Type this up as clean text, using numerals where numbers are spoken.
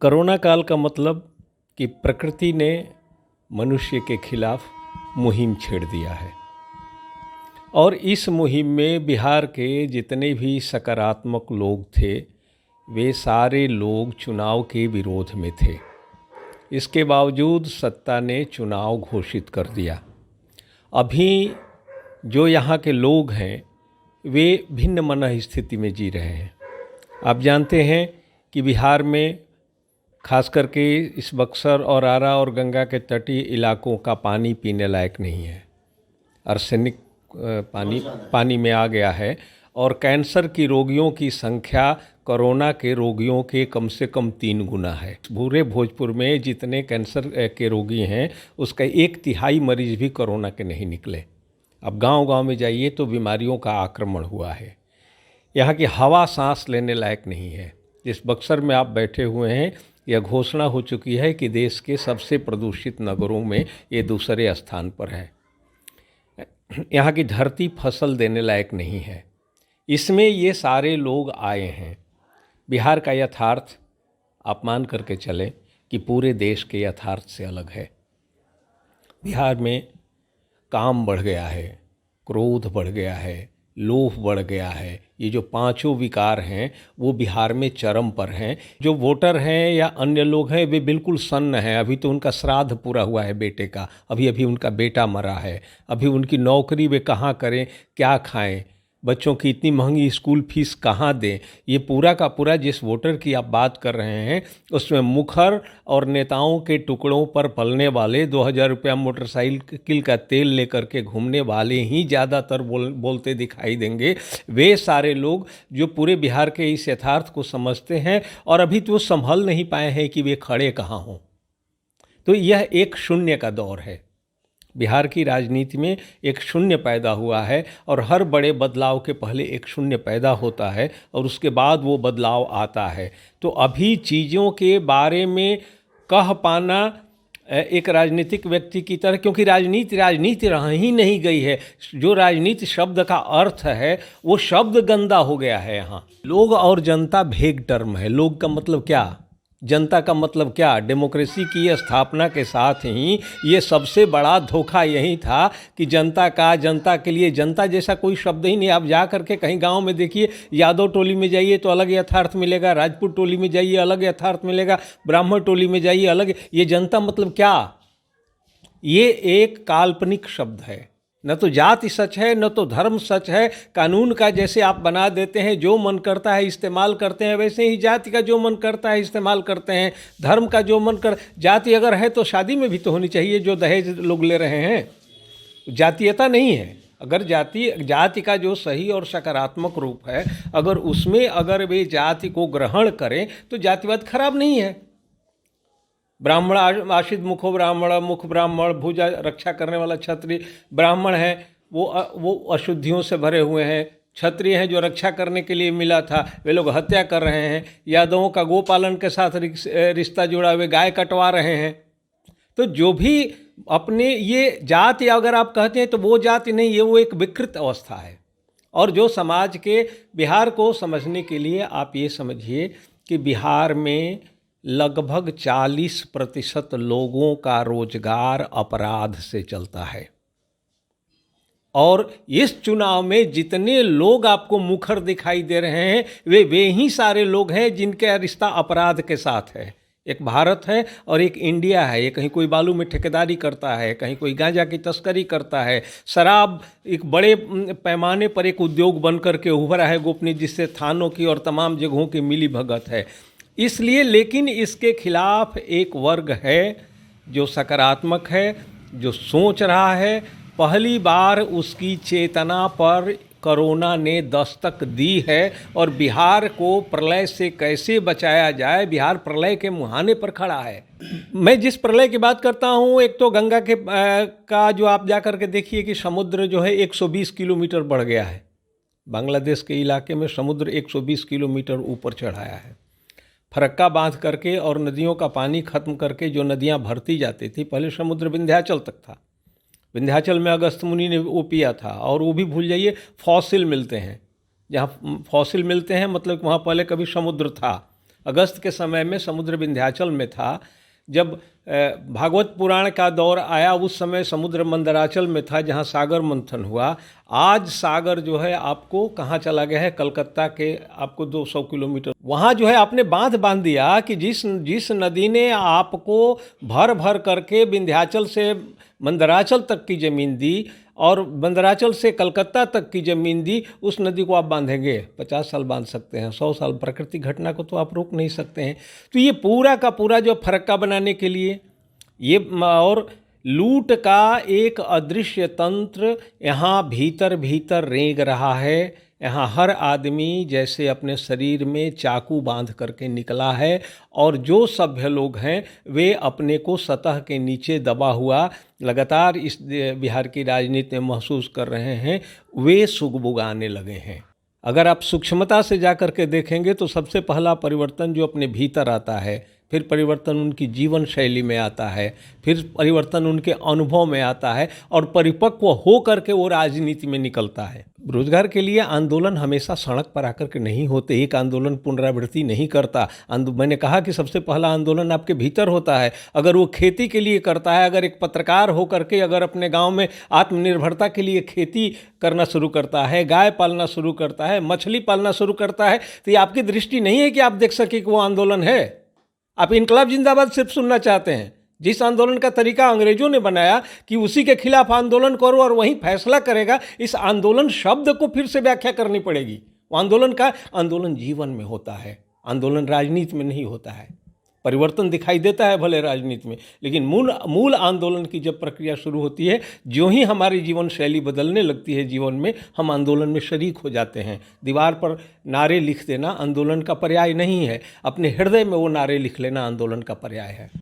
Corona काल का मतलब कि प्रकृति ने मनुष्य के खिलाफ मुहिम छेड़ दिया है और इस मुहिम में बिहार के जितने भी सकारात्मक लोग थे वे सारे लोग चुनाव के विरोध में थे। इसके बावजूद सत्ता ने चुनाव घोषित कर दिया। अभी जो यहाँ के लोग हैं वे भिन्न मन स्थिति में जी रहे हैं। आप जानते हैं कि बिहार में खास करके इस बक्सर और आरा और गंगा के तटीय इलाकों का पानी पीने लायक नहीं है। आर्सेनिक पानी में आ गया है और कैंसर की रोगियों की संख्या कोरोना के रोगियों के कम से कम 3 गुना है। पूरे भोजपुर में जितने कैंसर के रोगी हैं उसका 1/3 मरीज भी कोरोना के नहीं निकले। अब गांव-गांव में जाइए तो बीमारियों का आक्रमण हुआ है। यहाँ की हवा सांस लेने लायक नहीं है। जिस बक्सर में आप बैठे हुए हैं यह घोषणा हो चुकी है कि देश के सबसे प्रदूषित नगरों में ये दूसरे स्थान पर है। यहाँ की धरती फसल देने लायक नहीं है। इसमें ये सारे लोग आए हैं। बिहार का यथार्थ आप मान करके चलें कि पूरे देश के यथार्थ से अलग है। बिहार में काम बढ़ गया है, क्रोध बढ़ गया है, लोभ बढ़ गया है। ये जो 5 विकार हैं वो बिहार में चरम पर हैं। जो वोटर हैं या अन्य लोग हैं वे बिल्कुल सन्न हैं। अभी तो उनका श्राद्ध पूरा हुआ है बेटे का, अभी उनका बेटा मरा है, अभी उनकी नौकरी वे कहाँ करें, क्या खाएं, बच्चों की इतनी महंगी स्कूल फीस कहाँ दें। ये पूरा का पूरा जिस वोटर की आप बात कर रहे हैं उसमें मुखर और नेताओं के टुकड़ों पर पलने वाले 2000 रुपया मोटरसाइकिल का तेल लेकर के घूमने वाले ही ज़्यादातर बोलते दिखाई देंगे। वे सारे लोग जो पूरे बिहार के इस यथार्थ को समझते हैं और अभी तो संभल नहीं पाए हैं कि वे खड़े कहाँ हों। तो यह एक शून्य का दौर है। बिहार की राजनीति में एक शून्य पैदा हुआ है और हर बड़े बदलाव के पहले एक शून्य पैदा होता है और उसके बाद वो बदलाव आता है। तो अभी चीज़ों के बारे में कह पाना एक राजनीतिक व्यक्ति की तरह, क्योंकि राजनीति रह ही नहीं गई है। जो राजनीति शब्द का अर्थ है वो शब्द गंदा हो गया है। यहाँ लोग और जनता भेग टर्म है। लोग का मतलब क्या, जनता का मतलब क्या। डेमोक्रेसी की स्थापना के साथ ही ये सबसे बड़ा धोखा यही था कि जनता के लिए जनता जैसा कोई शब्द ही नहीं। आप जा करके कहीं गांव में देखिए, यादव टोली में जाइए तो अलग यथार्थ मिलेगा, राजपूत टोली में जाइए अलग यथार्थ मिलेगा, ब्राह्मण टोली में जाइए अलग। ये जनता मतलब क्या, ये एक काल्पनिक शब्द है। न तो जाति सच है न तो धर्म सच है। कानून का जैसे आप बना देते हैं, जो मन करता है इस्तेमाल करते हैं, वैसे ही जाति का जो मन करता है इस्तेमाल करते हैं। धर्म का जो मन कर, जाति अगर है तो शादी में भी तो होनी चाहिए। जो दहेज लोग ले रहे हैं जातीयता नहीं है। अगर जाति का जो सही और सकारात्मक रूप है अगर उसमें अगर वे जाति को ग्रहण करें तो जातिवाद खराब नहीं है। ब्राह्मण आशित मुखो ब्राह्मण, मुख ब्राह्मण, भुजा रक्षा करने वाला क्षत्रिय ब्राह्मण है, वो अशुद्धियों से भरे हुए हैं। क्षत्रिय हैं जो रक्षा करने के लिए मिला था, वे लोग हत्या कर रहे हैं। यादवों का गोपालन के साथ रिश्ता जुड़ा हुए गाय कटवा रहे हैं। तो जो भी अपने ये जाति अगर आप कहते हैं तो वो जाति नहीं, ये वो एक विकृत अवस्था है। और जो समाज के बिहार को समझने के लिए आप ये समझिए कि बिहार में लगभग 40% लोगों का रोजगार अपराध से चलता है। और इस चुनाव में जितने लोग आपको मुखर दिखाई दे रहे हैं वे ही सारे लोग हैं जिनका रिश्ता अपराध के साथ है। एक भारत है और एक इंडिया है। ये कहीं कोई बालू में ठेकेदारी करता है, कहीं कोई गांजा की तस्करी करता है। शराब एक बड़े पैमाने पर एक उद्योग बन करके उभरा है गोपनीय, जिससे थानों की और तमाम जगहों की मिली भगत है। इसलिए लेकिन इसके खिलाफ एक वर्ग है जो सकारात्मक है, जो सोच रहा है। पहली बार उसकी चेतना पर कोरोना ने दस्तक दी है और बिहार को प्रलय से कैसे बचाया जाए, बिहार प्रलय के मुहाने पर खड़ा है। मैं जिस प्रलय की बात करता हूँ, एक तो गंगा के का जो आप जा कर के देखिए कि समुद्र जो है 120 किलोमीटर बढ़ गया है। बांग्लादेश के इलाके में समुद्र 120 किलोमीटर ऊपर चढ़ाया है। फरक्का बांध करके और नदियों का पानी खत्म करके जो नदियां भरती जाती थी, पहले समुद्र विंध्याचल तक था। विंध्याचल में अगस्त मुनि ने वो पिया था। और वो भी भूल जाइए, फॉसिल मिलते हैं। जहाँ फॉसिल मिलते हैं मतलब वहाँ पहले कभी समुद्र था। अगस्त के समय में समुद्र विंध्याचल में था। जब भागवत पुराण का दौर आया उस समय समुद्र मंदराचल में था जहाँ सागर मंथन हुआ। आज सागर जो है आपको कहाँ चला गया है, कलकत्ता के आपको 200 किलोमीटर। वहाँ जो है आपने बांध बांध दिया कि जिस नदी ने आपको भर भर करके विंध्याचल से मंदराचल तक की ज़मीन दी और मंदराचल से कलकत्ता तक की ज़मीन दी, उस नदी को आप बांधेंगे 50 साल बांध सकते हैं, 100 साल। प्राकृतिक घटना को तो आप रोक नहीं सकते हैं। तो ये पूरा का पूरा जो फरक्का बनाने के लिए ये और लूट का एक अदृश्य तंत्र यहाँ भीतर भीतर रेंग रहा है। यहाँ हर आदमी जैसे अपने शरीर में चाकू बांध करके निकला है और जो सभ्य लोग हैं वे अपने को सतह के नीचे दबा हुआ लगातार इस बिहार की राजनीति में महसूस कर रहे हैं, वे सुगबुगाने लगे हैं। अगर आप सूक्ष्मता से जा कर के देखेंगे तो सबसे पहला परिवर्तन जो अपने भीतर आता है, फिर परिवर्तन उनकी जीवन शैली में आता है, फिर परिवर्तन उनके अनुभव में आता है और परिपक्व हो करके वो राजनीति में निकलता है। रोजगार के लिए आंदोलन हमेशा सड़क पर आकर के नहीं होते, एक आंदोलन पुनरावृत्ति नहीं करता। मैंने कहा कि सबसे पहला आंदोलन आपके भीतर होता है। अगर वो खेती के लिए करता है, अगर एक पत्रकार हो करके अगर अपने गांव में आत्मनिर्भरता के लिए खेती करना शुरू करता है, गाय पालना शुरू करता है, मछली पालना शुरू करता है, तो ये आपकी दृष्टि नहीं है कि आप देख सके कि वो आंदोलन है। आप इनकलाब जिंदाबाद सिर्फ सुनना चाहते हैं। जिस आंदोलन का तरीका अंग्रेजों ने बनाया कि उसी के खिलाफ आंदोलन करो और वहीं फैसला करेगा, इस आंदोलन शब्द को फिर से व्याख्या करनी पड़ेगी। आंदोलन जीवन में होता है, आंदोलन राजनीति में नहीं होता है। परिवर्तन दिखाई देता है भले राजनीति में, लेकिन मूल आंदोलन की जब प्रक्रिया शुरू होती है, ज्यों ही हमारी जीवन शैली बदलने लगती है जीवन में, हम आंदोलन में शरीक हो जाते हैं। दीवार पर नारे लिख देना आंदोलन का पर्याय नहीं है, अपने हृदय में वो नारे लिख लेना आंदोलन का पर्याय है।